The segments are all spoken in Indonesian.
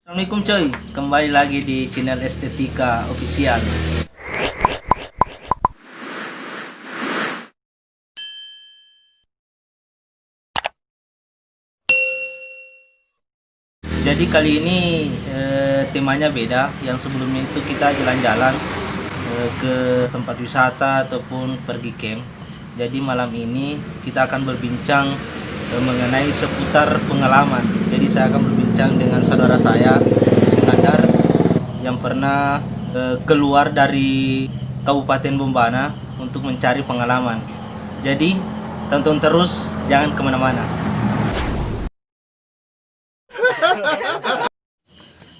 Assalamualaikum coy, kembali lagi di channel Estetika Official. Jadi kali ini temanya beda. Yang sebelumnya itu kita jalan-jalan ke tempat wisata ataupun pergi camp. Jadi malam ini kita akan berbincang mengenai seputar pengalaman. Jadi saya akan berbincang dengan saudara saya Ismunadar yang pernah keluar dari Kabupaten Bombana untuk mencari pengalaman. Jadi tonton terus, jangan kemana-mana.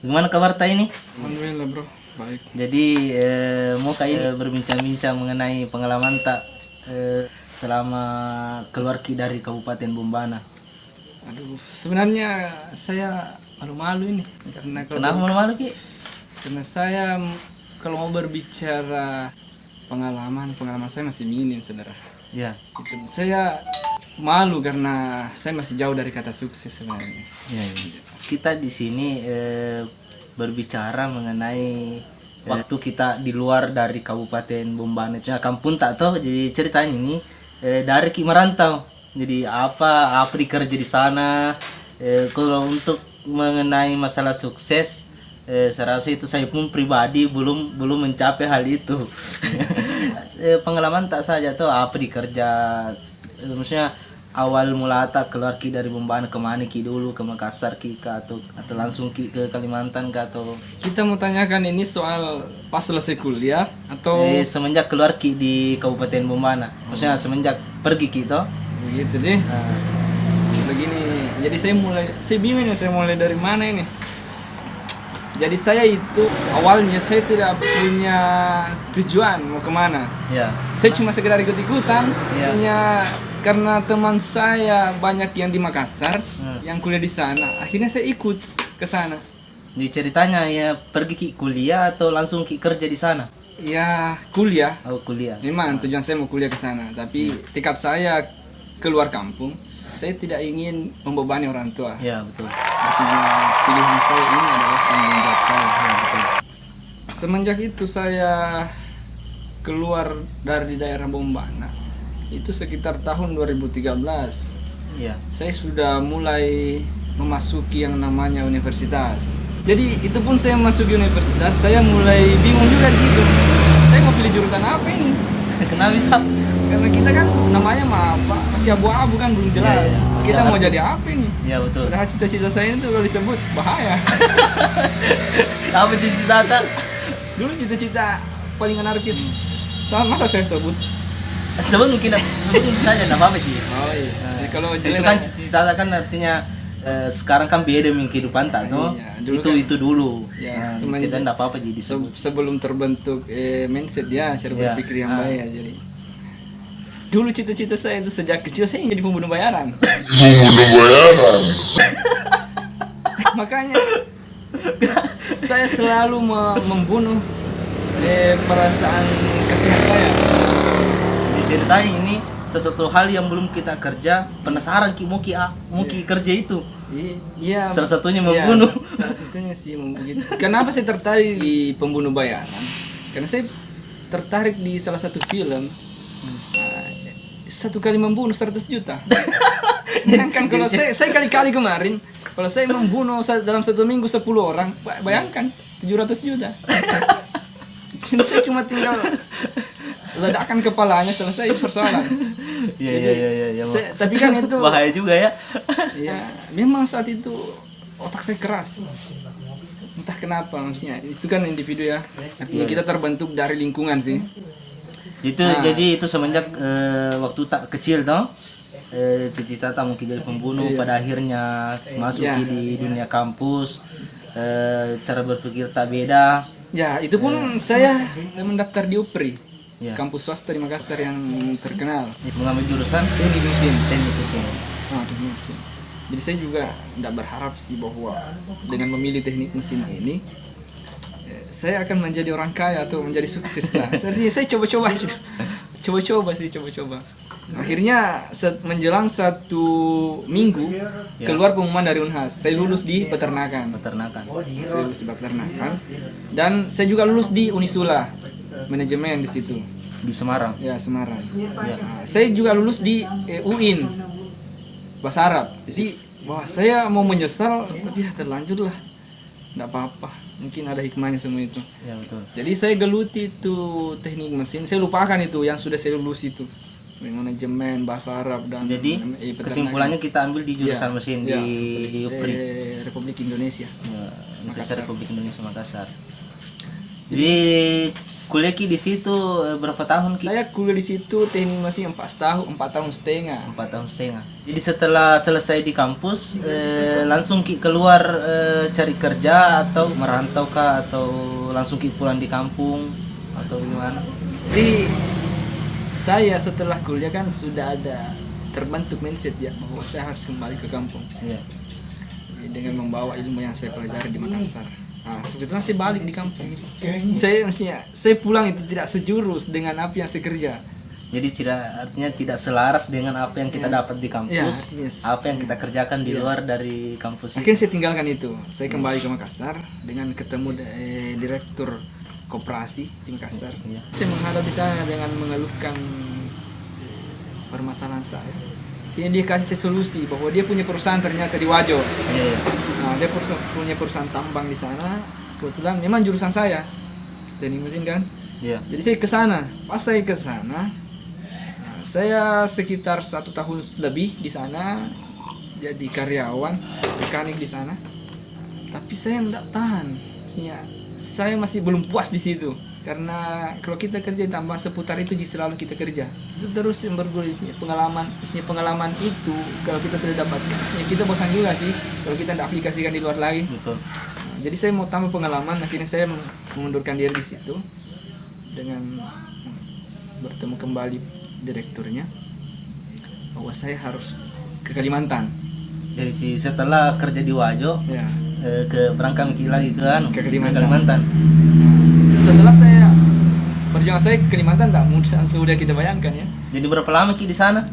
Gimana kabar Tai ini? Alhamdulillah bro, baik. Jadi mau kayak berbincang-bincang mengenai pengalaman tak selama keluar dari Kabupaten Bombana. Aduh, sebenarnya saya malu-malu ini karena Kenapa malu-malu Ki? karena saya kalau mau berbicara pengalaman saya masih minim saudara. Ya. Itu saya malu karena saya masih jauh dari kata sukses sebenarnya. Ya, ya. Kita di sini berbicara mengenai waktu kita di luar dari Kabupaten Bombana. Nah, kampung tak tahu. Jadi ceritanya ini dari Ki merantau. Jadi apa dikerja di sana. Kalau untuk mengenai masalah sukses, saya rasa itu saya pun pribadi belum mencapai hal itu. Pengalaman tak saja tuh apa dikerja. Maksudnya awal mula tak keluar Ki dari Bombana kemana Ki dulu, ke Makassar Ki atau langsung Ki ke Kalimantan Ki atau Kita mau tanyakan ini soal pas selesai kuliah atau semenjak keluar Ki di Kabupaten Bombana, maksudnya semenjak pergi Ki toh. begitu deh. Begini, jadi saya bingung ya, saya mulai dari mana ini. Jadi saya itu awalnya saya tidak punya tujuan mau kemana. Ya. Saya cuma sekedar ikut-ikutan. Ya. Hanya karena teman saya banyak yang di Makassar, yang kuliah di sana. Akhirnya saya ikut ke sana. Jadi ceritanya ya pergi Ki kuliah atau langsung Ki kerja di sana? Ya kuliah. Oh kuliah. Memang tujuan saya mau kuliah ke sana. Tapi tekad saya keluar kampung. Saya tidak ingin membebani orang tua. Ya betul. Artinya pilihan saya ini adalah tanggung jawab saya. Ya betul. Semenjak itu saya keluar dari daerah Bombana itu sekitar tahun 2013. Ya. Saya sudah mulai memasuki yang namanya universitas. Jadi itu pun saya masuk universitas, saya mulai bingung juga di situ. Saya mau pilih jurusan apa ini? Kenapa bisa? Karena kita kan namanya masih abu-abu kan, belum jelas. Ya, ya. Kita mau jadi apa ini? Ya betul. Padahal cita-cita saya itu kalau disebut bahaya. Apa cita-cita? Dulu cita-cita paling anarkis. Sama masa saya sebut. Sebut mungkin saja enggak apa-apa Ki. Oh iya. Jadi kalau Itu jelek kan cita-cita kan artinya sekarang kan beda dengan kehidupan tak no? Iya, dulu itu dulu. Ya, Nah, semenjak- kita enggak apa-apa jadi disebut. sebelum terbentuk mindset ya, cara Ya. berpikir yang baik ya. Jadi dulu cita-cita saya itu sejak kecil saya ingin jadi pembunuh bayaran. Makanya saya selalu membunuh perasaan kasihan saya. Diceritain ini sesuatu hal yang belum kita kerja, penasaran Ki mau Ki kerja itu. Iya. Salah satunya iya, membunuh. salah satunya sih membunuh. Kenapa saya tertarik di pembunuh bayaran? Karena saya tertarik di salah satu film. Satu kali membunuh 100 juta. Bayangkan kalau saya kali-kali kemarin, kalau saya membunuh dalam satu minggu 10 orang, bayangkan 700 juta. Jadi saya cuma tinggal ledakan kepalanya, selesai persoalan. Iya. Tapi kan itu Bahaya juga ya. ya memang saat itu otak saya keras, entah kenapa, maksudnya itu kan individu ya, artinya kita terbentuk dari lingkungan sih. Jadi itu semenjak waktu tak kecil toh cita-cita tak mungkin jadi pembunuh. Iya. Pada akhirnya masuk Iya. di dunia kampus, cara berpikir tak beda. Ya itu pun saya mendaftar di UPRI, Ya. kampus swasta di Makassar yang terkenal, Mengambil jurusan teknik mesin. teknik mesin. Teknik mesin. Jadi saya juga tidak berharap sih bahwa dengan memilih teknik mesin ini saya akan menjadi orang kaya atau menjadi sukses lah. Jadi saya coba-coba sih. Akhirnya menjelang 1 minggu keluar pengumuman dari Unhas. Saya lulus di peternakan. Saya lulus di peternakan. Dan saya juga lulus di Unisula, manajemen di situ. Di Semarang. Ya, Semarang. Ya. Saya juga lulus di UIN bahasa Arab. Jadi wah, saya mau menyesal tapi ya terlanjur lah. Enggak apa-apa. Mungkin ada hikmahnya semua itu. Ya, betul. Jadi saya geluti itu teknik mesin. Saya lupakan itu yang sudah saya lulus itu. Manajemen bahasa Arab dan Jadi kesimpulannya kita ambil di jurusan mesin di UPRI, Republik Indonesia. Ya, Universitas Republik Indonesia Makassar. Jadi kuliah di situ berapa tahun? Saya kuliah di situ teknik mesin 4 tahun setengah. 4 tahun setengah. Jadi setelah selesai di kampus langsung keluar cari kerja atau merantau kah, atau langsung pulang di kampung atau gimana? Jadi saya setelah kuliah kan sudah ada terbentuk mindset ya bahwa saya harus kembali ke kampung. Iya. Dengan membawa ilmu yang saya pelajari di Makassar. Nah, sebetulnya saya balik di kampung. Saya pulang itu tidak sejurus dengan apa yang saya kerja. Jadi artinya tidak selaras dengan apa yang kita dapat di kampus, apa yang kita kerjakan di luar dari kampus. Akhirnya saya tinggalkan itu. Saya kembali ke Makassar dengan ketemu direktur koperasi di Makassar. Saya menghadap di sana dengan mengeluhkan permasalahan saya. Dia kasih saya solusi bahwa dia punya perusahaan ternyata di Wajo. Nah, dia punya perusahaan tambang di sana. Kebetulan memang jurusan saya, teknik mesin kan. Jadi saya ke sana. Pas saya ke sana, saya sekitar 1 tahun lebih di sana jadi karyawan mekanik di sana. Tapi saya tidak tahan. Saya masih belum puas di situ karena kalau kita kerja tambah seputar itu selalu kita kerja itu terus yang bergulir pengalaman itu kalau kita sudah dapatkan kita bosan juga sih kalau kita tidak aplikasikan di luar lagi. Betul. Nah, jadi saya mau tambah pengalaman, akhirnya saya mengundurkan diri di situ dengan bertemu kembali direkturnya bahwa saya harus ke Kalimantan. Jadi setelah kerja di Wajo ke berangkat lagi ke Kalimantan. Setelah saya perjuangan saya ke Kalimantan tak mudah sudah kita bayangkan ya. Jadi berapa lama di sana?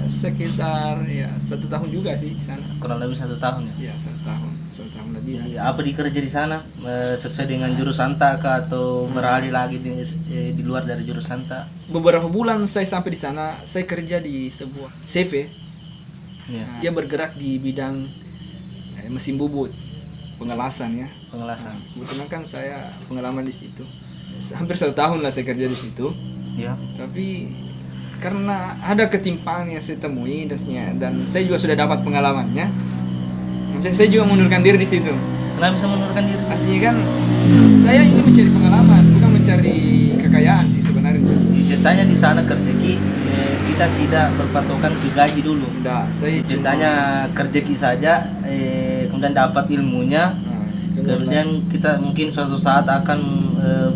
Sekitar 1 tahun juga sih di sana. Kurang lebih 1 tahun ya. 1 tahun lebih. Apa dikerja di sana sesuai dengan jurusan tak atau beralih lagi di luar dari jurusan tak? Beberapa bulan saya sampai di sana, saya kerja di sebuah CV. Dia bergerak di bidang mesin bubut. Pengelasan. Kebetulan kan saya pengalaman di situ. Hampir 1 tahun lah saya kerja di situ. Tapi karena ada ketimpangan yang saya temui dan saya juga sudah dapat pengalamannya. Saya juga mengundurkan diri di situ. Kenapa bisa mengundurkan diri? Artinya kan saya ini mencari pengalaman, bukan mencari kekayaan sih sebenarnya. Ceritanya di sana kerja kita tidak berpatokan ke gaji dulu. Tidak, saya ceritanya kerja saja, kemudian dapat ilmunya, kemudian kita mungkin suatu saat akan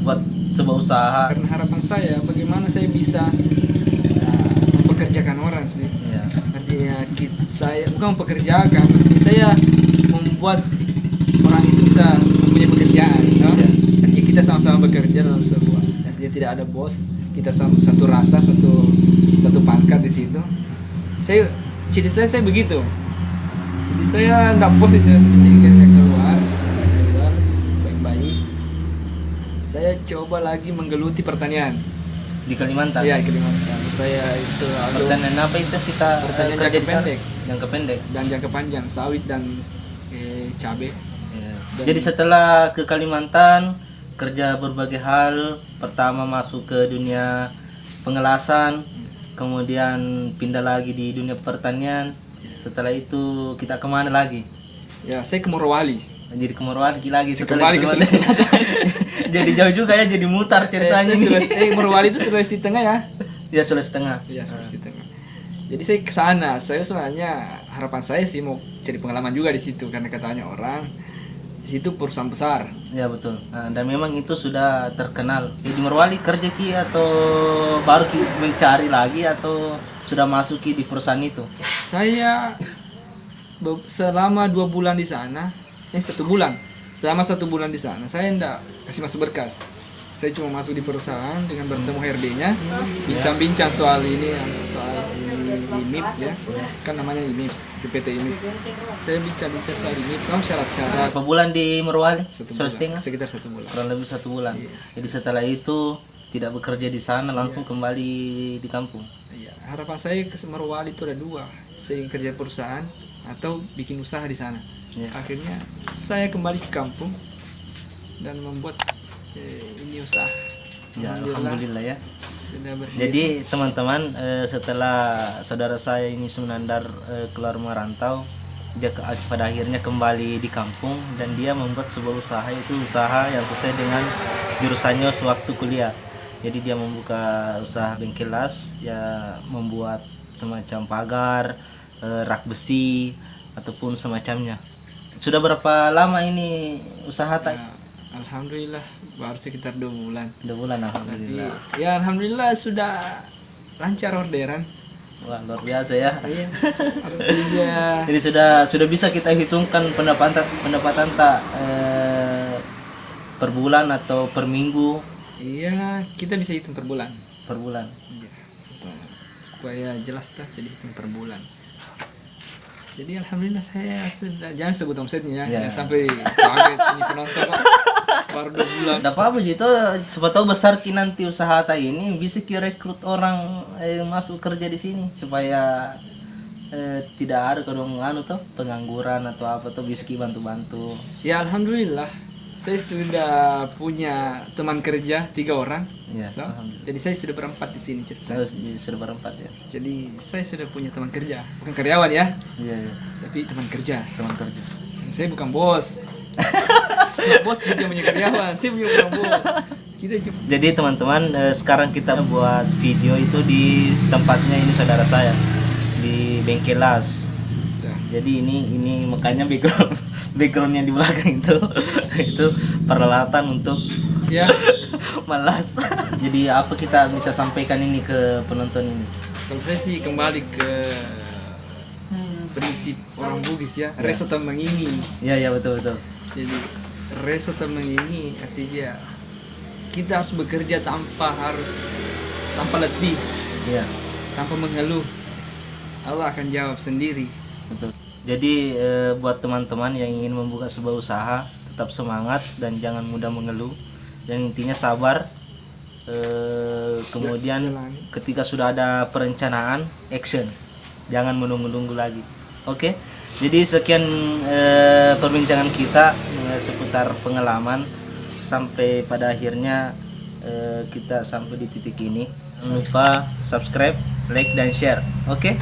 buat sebuah usaha. Karena harapan saya, bagaimana saya bisa mempekerjakan orang sih. Artinya saya bukan mempekerjakan, saya membuat orang itu bisa mempunyai pekerjaan. Artinya kita sama-sama bekerja dalam sebuah. Artinya tidak ada bos, kita satu rasa, satu pangkat di situ. Cita saya begitu. Jadi saya tidak positif sehingga saya keluar baik-baik. Saya coba lagi menggeluti pertanian di Kalimantan. Iya, Kalimantan. Saya itu pertanian apa itu kita pertanian jangka pendek. Jangka pendek dan jangka panjang, sawit dan cabai. Jadi setelah ke Kalimantan kerja berbagai hal, pertama masuk ke dunia pengelasan, kemudian pindah lagi di dunia pertanian. Setelah itu kita kemana lagi? Ya, saya ke Morowali. Jadi ke Morowali lagi. Kembali ke Sulawesi Selatan. Jadi jauh juga ya, jadi mutar ceritanya. Morowali itu Sulawesi Tengah ya? Ya, Sulawesi Tengah. Ya, Sulawesi Tengah. Jadi saya ke sana. Saya sebenarnya harapan saya sih mau cari pengalaman juga di situ karena katanya orang di situ perusahaan besar. Ya, betul. Nah, dan memang itu sudah terkenal. Di Morowali kerja atau baru mencari lagi atau sudah masuk di perusahaan itu? Saya selama 2 bulan di sana, 1 bulan. Selama 1 bulan di sana, saya enggak kasih masuk berkas. Saya cuma masuk di perusahaan dengan bertemu HRD-nya, bincang-bincang soal ini, soal IMIP ya, kan namanya IMIP, di PT IMIP. Saya bincang-bincang soal IMIP, tahu syarat-syarat. Berapa bulan di Morowali? 1 1,5? bulan, sekitar 1 bulan. Kurang lebih 1 bulan. Iya. Jadi setelah itu tidak bekerja di sana, langsung kembali di kampung. Iya, harapan saya ke Morowali itu ada 2, saya ingin kerja perusahaan atau bikin usaha di sana. Iya. Akhirnya saya kembali ke kampung dan membuat ini usaha. Ya, alhamdulillah ya. Sudah berhidup. Jadi teman-teman, setelah saudara saya ini Sunandar keluar merantau, dia pada akhirnya kembali di kampung dan dia membuat sebuah usaha, itu usaha yang sesuai dengan jurusannya sewaktu kuliah. Jadi dia membuka usaha bengkel las, ya membuat semacam pagar, rak besi ataupun semacamnya. Sudah berapa lama ini usaha tak? Ya, alhamdulillah baru sekitar 2 bulan. 2 bulan Tapi alhamdulillah. ya alhamdulillah sudah lancar orderan. Wah, luar biasa ya. Iya. Artinya Jadi sudah bisa kita hitungkan pendapatan tak per bulan atau per minggu? iya, kita bisa hitung per bulan. Per bulan. Iya. Supaya jelas lah, jadi hitung per bulan. Jadi alhamdulillah saya sudah, jangan sebut omsetnya ya, Ya. jangan sampai kaget ini penonton kok baru 2 bulan. Tidak apa-apa gitu, siapa tahu besar ki nanti usaha ta ini bisa ki rekrut orang masuk kerja di sini supaya tidak ada kadang tuh pengangguran atau apa tuh bisa ki bantu-bantu. Ya alhamdulillah saya sudah punya teman kerja 3 orang. Ya, So, alhamdulillah. jadi saya sudah berempat di sini cerita. Sudah berempat ya. Jadi saya sudah punya teman kerja, bukan karyawan ya, Iya, iya. tapi teman kerja. Teman kerja. Saya bukan bos. Kalau bos juga punya karyawan, saya punya bukan bos. Kita cuma Jadi teman-teman, sekarang kita buat video itu di tempatnya ini saudara saya di bengkel las. Jadi ini makanya backgroundnya di belakang itu peralatan untuk ya. malas. Jadi apa kita bisa sampaikan ini ke penonton ini? Kalau saya sih kembali ke prinsip orang Bugis ya, reso tambang ini. Iya betul. Jadi reso tambang ini artinya kita harus bekerja tanpa letih, Iya tanpa mengeluh. Allah akan jawab sendiri. betul. Jadi buat teman-teman yang ingin membuka sebuah usaha, tetap semangat dan jangan mudah mengeluh. Yang intinya sabar. Kemudian Jalani. ketika sudah ada perencanaan, action. Jangan menunggu-nunggu lagi. Oke. Jadi sekian perbincangan kita seputar pengalaman sampai pada akhirnya kita sampai di titik ini. Jangan lupa subscribe, like dan share. Oke.